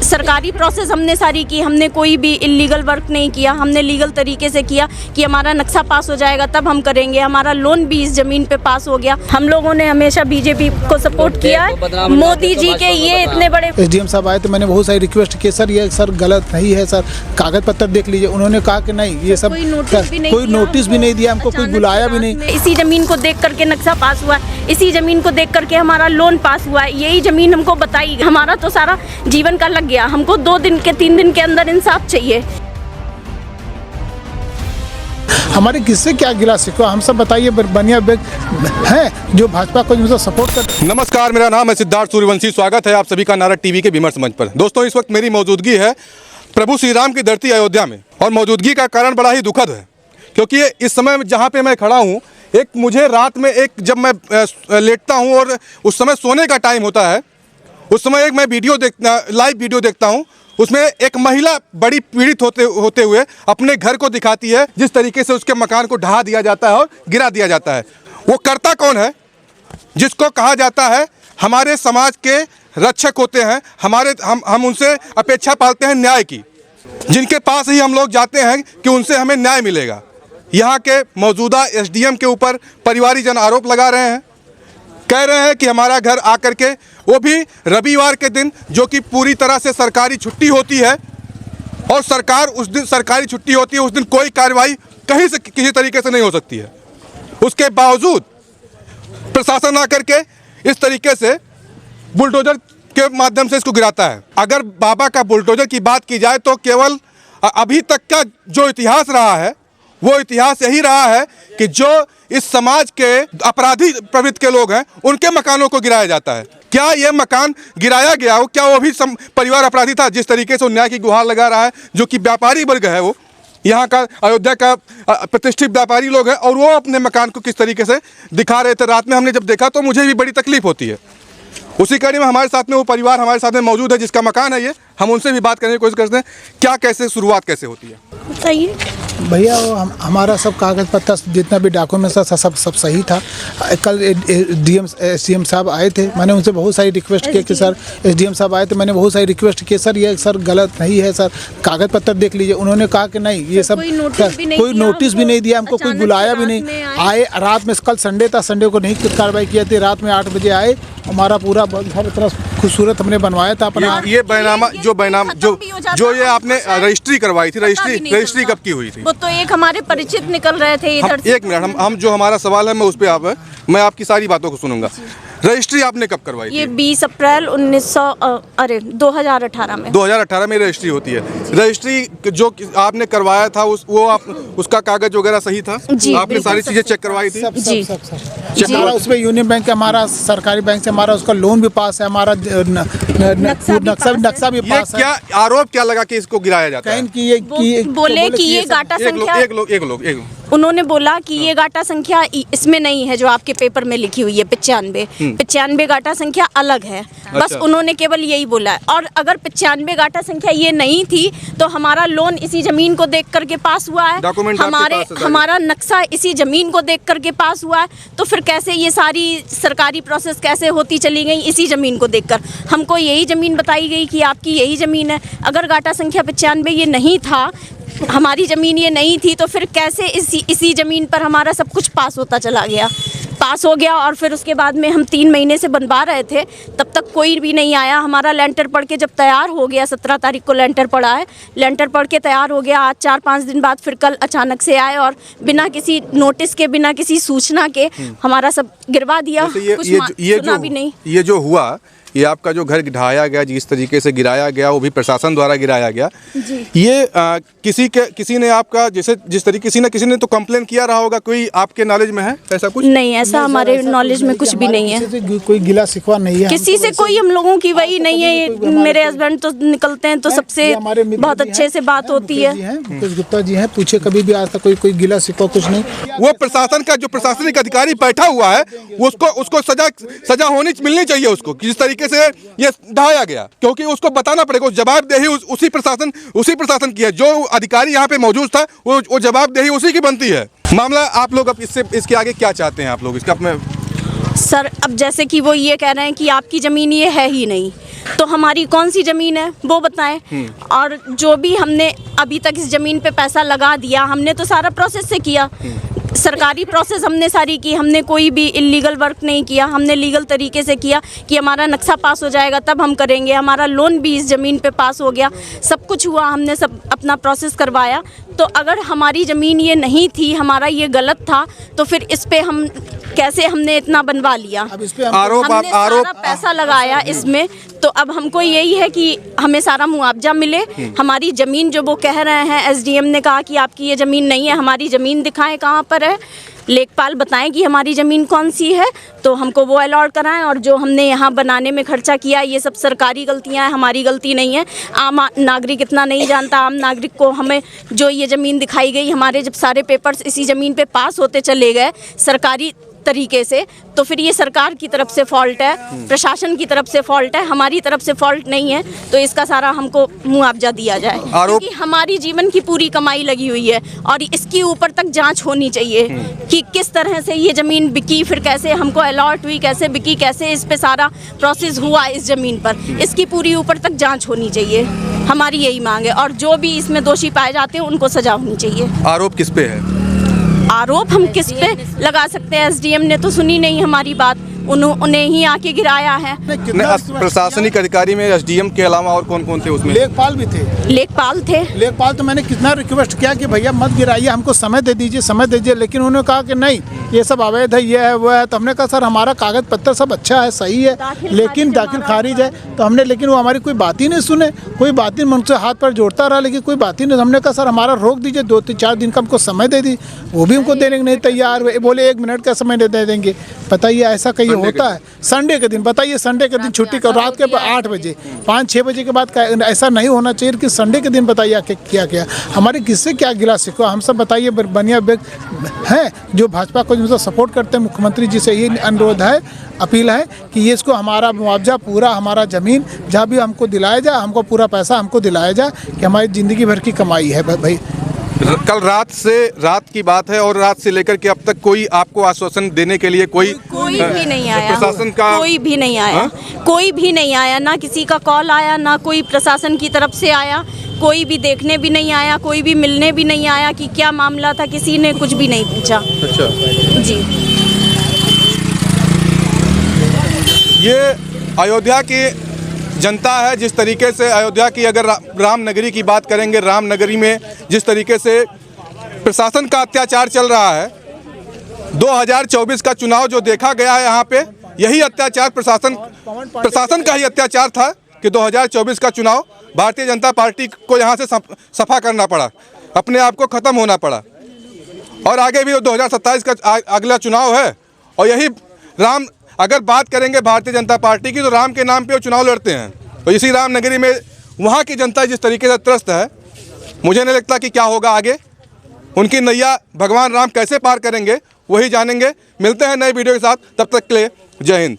सरकारी प्रोसेस हमने सारी की, हमने कोई भी इलीगल वर्क नहीं किया, हमने लीगल तरीके से किया कि हमारा नक्शा पास हो जाएगा तब हम करेंगे। हमारा लोन भी इस ज़मीन पे पास हो गया। हम लोगों ने हमेशा बीजेपी को सपोर्ट किया है। मोदी जी के ये इतने बड़े एसडीएम साहब आए तो मैंने बहुत सारी रिक्वेस्ट की, सर ये सर गलत नहीं है, सर कागज पत्र देख लीजिए। उन्होंने कहा कि नहीं ये सब कोई नोटिस भी नहीं दिया हमको, कोई बुलाया भी नहीं। इसी ज़मीन को देख करके नक्शा पास हुआ है, इसी ज़मीन को देख करके हमारा लोन पास हुआ है। यही ज़मीन हमको बताई, हमारा तो सारा जीवन का लग गया। हमको 2 दिन के 3 दिन के अंदर इंसाफ चाहिए। हमारे किससे क्या गिला शिकवा, हम सब बताइए। बढ़िया है जो भाजपा को जो सपोर्ट करते। नमस्कार, मेरा नाम है सिद्धार्थ सूर्यवंशी। स्वागत है आप सभी का नारद टीवी के विमर्श मंच पर। दोस्तों, इस वक्त मेरी मौजूदगी है प्रभु श्री राम की धरती अयोध्या में, और मौजूदगी का कारण बड़ा ही दुखद है, क्योंकि इस समय जहाँ पे मैं खड़ा हूँ, एक मुझे रात में जब मैं लेटता हूँ और उस समय सोने का टाइम होता है, उस समय एक मैं लाइव वीडियो देखता हूँ। उसमें एक महिला बड़ी पीड़ित होते हुए अपने घर को दिखाती है, जिस तरीके से उसके मकान को ढहा दिया जाता है और गिरा दिया जाता है। वो करता कौन है? जिसको कहा जाता है हमारे समाज के रक्षक होते हैं, हम उनसे अपेक्षा पालते हैं न्याय की, जिनके पास ही हम लोग जाते हैं कि उनसे हमें न्याय मिलेगा। यहाँ के मौजूदा एसडीएम के ऊपर परिवारीजन आरोप लगा रहे हैं, कह रहे हैं कि हमारा घर आकर के, वो भी रविवार के दिन, जो कि पूरी तरह से सरकारी छुट्टी होती है, और सरकार उस दिन सरकारी छुट्टी होती है, उस दिन कोई कार्रवाई कहीं से किसी तरीके से नहीं हो सकती है। उसके बावजूद प्रशासन आकर के इस तरीके से बुलडोजर के माध्यम से इसको गिराता है। अगर बाबा का बुलडोजर की बात की जाए तो केवल अभी तक का जो इतिहास रहा है, वो इतिहास यही रहा है कि जो इस समाज के अपराधी प्रवृत्ति के लोग हैं, उनके मकानों को गिराया जाता है। क्या ये मकान गिराया गया हो, क्या वो भी परिवार अपराधी था? जिस तरीके से वो न्याय की गुहार लगा रहा है, जो कि व्यापारी वर्ग है, वो यहाँ का अयोध्या का प्रतिष्ठित व्यापारी लोग हैं, और वो अपने मकान को किस तरीके से दिखा रहे थे। रात में हमने जब देखा तो मुझे भी बड़ी तकलीफ होती है। उसी कड़ी में हमारे साथ में वो परिवार हमारे साथ में मौजूद है, जिसका मकान है ये। हम उनसे भी बात करने की कोशिश करते हैं, क्या कैसे शुरुआत कैसे होती है। बताइए भैया, वो हमारा सब कागज पत्र जितना भी डॉक्यूमेंट्स था सब सही था। कल एसडीएम साहब आए थे, मैंने उनसे बहुत सारी रिक्वेस्ट की कि सर, एसडीएम साहब आए थे, मैंने बहुत सारी रिक्वेस्ट की, सर ये सर गलत नहीं है, सर कागज पत्र देख लीजिए। उन्होंने कहा कि नहीं ये सब कोई नोटिस भी नहीं दिया हमको, कोई बुलाया भी नहीं। आए रात में, कल संडे था, संडे को नहीं कार्रवाई की थी। रात में 8 बजे आए, हमारा पूरा घर इतना खूबसूरत हमने बनवाया था अपना। ये बैनामा जो ये आपने रजिस्ट्री करवाई थी, रजिस्ट्री कब की हुई थी? वो तो एक हमारे परिचित निकल रहे थे इधर से। एक मिनट, हम जो हमारा सवाल है मैं उस पर मैं आपकी सारी बातों को सुनूंगा। रजिस्ट्री आपने कब करवाई थी? ये 20 अप्रैल 2018 में। 2018 में रजिस्ट्री होती है। रजिस्ट्री जो आपने करवाया था उसका कागज वगैरह सही था? जी, आपने सारी चीजें चेक करवाई थी? जी। हमारा उसमें यूनियन बैंक, हमारा सरकारी बैंक से हमारा उसका लोन भी पास है, हमारा नक्शा भी पास है। क्या आरोप क्या लगा कि इसको गिराया जाता है? बोले कि ये गाटा संख्या, एक उन्होंने बोला कि ये गाटा संख्या इसमें नहीं है, जो आपके पेपर में लिखी हुई है 95 गाटा संख्या अलग है। बस उन्होंने केवल यही बोला है। और अगर 95 गाटा संख्या ये नहीं थी तो हमारा लोन इसी जमीन को देख करके पास हुआ है, हमारा नक्शा इसी जमीन को देख करके पास हुआ है। तो फिर कैसे ये सारी सरकारी प्रोसेस कैसे होती चली गई इसी जमीन को देखकर? हमको यही जमीन बताई गई कि आपकी यही जमीन है। अगर गाटा संख्या 95 ये नहीं था, हमारी ज़मीन ये नहीं थी, तो फिर कैसे इसी ज़मीन पर हमारा सब कुछ पास होता चला गया? पास हो गया, और फिर उसके बाद में हम 3 महीने से बनवा रहे थे, तब तक कोई भी नहीं आया। हमारा लेंटर पड़ के जब तैयार हो गया, 17 तारीख को लेंटर पड़ा है, लेंटर पड़ के तैयार हो गया। आज 4-5 दिन बाद फिर कल अचानक से आए और बिना किसी नोटिस के, बिना किसी सूचना के हमारा सब गिरवा दिया। कुछ सुना भी नहीं। ये जो हुआ, ये आपका जो घर ढहाया गया, जिस तरीके से गिराया गया, वो भी प्रशासन द्वारा गिराया गया। ये किसी ने आपका जिस तरीके किसी ने तो कंप्लेन किया रहा होगा, कोई आपके नॉलेज में है ऐसा कुछ? नहीं, ऐसा हमारे नॉलेज में कुछ भी नहीं है। कोई गिला शिकवा नहीं है किसी से, कोई हम लोगों की वही नहीं है। मेरे हस्बैंड तो निकलते हैं तो सबसे बहुत अच्छे से बात होती है। मुकेश गुप्ता जी हैं, पूछे कभी भी आज तक कोई गिला शिकवा कुछ नहीं। वो प्रशासन का जो प्रशासनिक अधिकारी बैठा हुआ है, उसको सजा मिलनी चाहिए उसको, जिस तरीके से ये ढाया गया, क्योंकि उसको बताना पड़ेगा। जवाबदेही उसी प्रशासन की है। जो अधिकारी यहाँ पे मौजूद था, वो जवाबदेही उसी की बनती है। मामला आप लोग अब इसके आगे क्या चाहते हैं? आप लोग इसका अपने सर अब जैसे कि वो ये कह रहे हैं कि आपकी ज़मीन ये है ही नहीं, तो हमारी कौन सी ज़मीन है वो बताएं। और जो भी हमने अभी तक इस ज़मीन पे पैसा लगा दिया, हमने तो सारा प्रोसेस से किया, सरकारी प्रोसेस हमने सारी की, हमने कोई भी इलीगल वर्क नहीं किया, हमने लीगल तरीके से किया कि हमारा नक्शा पास हो जाएगा तब हम करेंगे। हमारा लोन भी इस ज़मीन पे पास हो गया, सब कुछ हुआ, हमने सब अपना प्रोसेस करवाया। तो अगर हमारी ज़मीन ये नहीं थी, हमारा ये गलत था, तो फिर इस पे हम कैसे हमने इतना बनवा लिया। अब इस पे हमने सारा पैसा लगाया इसमें, तो अब हमको यही है कि हमें सारा मुआवजा मिले। हमारी ज़मीन जो वो कह रहे हैं, एसडीएम ने कहा कि आपकी ये ज़मीन नहीं है, हमारी ज़मीन दिखाएं कहाँ पर है, लेखपाल बताएं कि हमारी ज़मीन कौन सी है, तो हमको वो अलॉट कराएं। और जो हमने यहाँ बनाने में खर्चा किया, ये सब सरकारी गलतियाँ हैं, हमारी गलती नहीं है। आम नागरिक इतना नहीं जानता, आम नागरिक को हमें जो ये ज़मीन दिखाई गई, हमारे जब सारे पेपर्स इसी ज़मीन पे पास होते चले गए सरकारी तरीके से, तो फिर ये सरकार की तरफ से फॉल्ट है, प्रशासन की तरफ से फॉल्ट है, हमारी तरफ से फॉल्ट नहीं है। तो इसका सारा हमको मुआवजा दिया जाए, क्योंकि हमारी जीवन की पूरी कमाई लगी हुई है और इसकी ऊपर तक जांच होनी चाहिए कि किस तरह से ये ज़मीन बिकी, फिर कैसे हमको अलॉट हुई, कैसे बिकी, कैसे इस पे सारा प्रोसेस हुआ इस ज़मीन पर, इसकी पूरी ऊपर तक जाँच होनी चाहिए। हमारी यही मांग है, और जो भी इसमें दोषी पाए जाते हैं उनको सजा होनी चाहिए। आरोप किस पे है? आरोप हम किस पे लगा सकते हैं? एसडीएम ने तो सुनी नहीं हमारी बात, उन्हें ही आके गिराया है। प्रशासनिक अधिकारी में एसडीएम के अलावा और कौन कौन थे उसमें? लेखपाल भी थे। लेखपाल तो मैंने कितना रिक्वेस्ट किया कि भैया मत गिराइए, हमको समय दे दीजिए, समय दे दीजिए, लेकिन उन्होंने कहा कि नहीं ये सब अवैध है, ये है वो है। तो हमने कहा सर हमारा कागज पत्तर सब अच्छा है, सही है, लेकिन दाखिल खारिज है। तो हमने, लेकिन वो हमारी कोई बात ही नहीं सुने, कोई बात ही, उनसे हाथ पर जोड़ता रहा, लेकिन कोई बात ही नहीं। हमने कहा सर हमारा रोक दीजिए, 2-4 दिन का हमको समय दे दी, वो भी हमको देने को नहीं तैयार हुए, बोले 1 मिनट का समय दे देंगे। बताइए ऐसा कहीं होता है? संडे के दिन, बताइए संडे के दिन छुट्टी कर, रात के 8 बजे 5-6 बजे के बाद ऐसा नहीं होना चाहिए कि संडे के दिन बताइए क्या हमारे किससे क्या गिला शिकवा, हम सब बताइए। बढ़िया हैं जो भाजपा को जो सपोर्ट करते हैं, मुख्यमंत्री जी से ये अनुरोध है, अपील है कि ये इसको हमारा मुआवजा पूरा, हमारा ज़मीन जहाँ भी हमको दिलाया जाए, हमको पूरा पैसा हमको दिलाया जाए कि हमारी ज़िंदगी भर की कमाई है भाई। कल रात की बात है और रात से लेकर के अब तक कोई आपको आश्वासन देने के लिए कोई भी नहीं आया, प्रशासन का कोई भी नहीं आया, कोई भी नहीं आया, ना किसी का कॉल आया, ना कोई प्रशासन की तरफ से आया, कोई भी देखने भी नहीं आया, कोई भी मिलने भी नहीं आया कि क्या मामला था, किसी ने कुछ भी नहीं पूछा। अच्छा जी, ये अयोध्या की जनता है। जिस तरीके से अयोध्या की, अगर रामनगरी की बात करेंगे, रामनगरी में जिस तरीके से प्रशासन का अत्याचार चल रहा है, 2024 का चुनाव जो देखा गया है यहाँ पे, यही अत्याचार प्रशासन का ही अत्याचार था कि 2024 का चुनाव भारतीय जनता पार्टी को यहाँ से सफा करना पड़ा, अपने आप को ख़त्म होना पड़ा। और आगे भी 2027 का अगला चुनाव है, और यही राम, अगर बात करेंगे भारतीय जनता पार्टी की, तो राम के नाम पे वो चुनाव लड़ते हैं। और इसी रामनगरी में वहाँ की जनता जिस तरीके से त्रस्त है, मुझे नहीं लगता कि क्या होगा आगे। उनकी नैया भगवान राम कैसे पार करेंगे वही जानेंगे। मिलते हैं नए वीडियो के साथ, तब तक के लिए जय हिंद।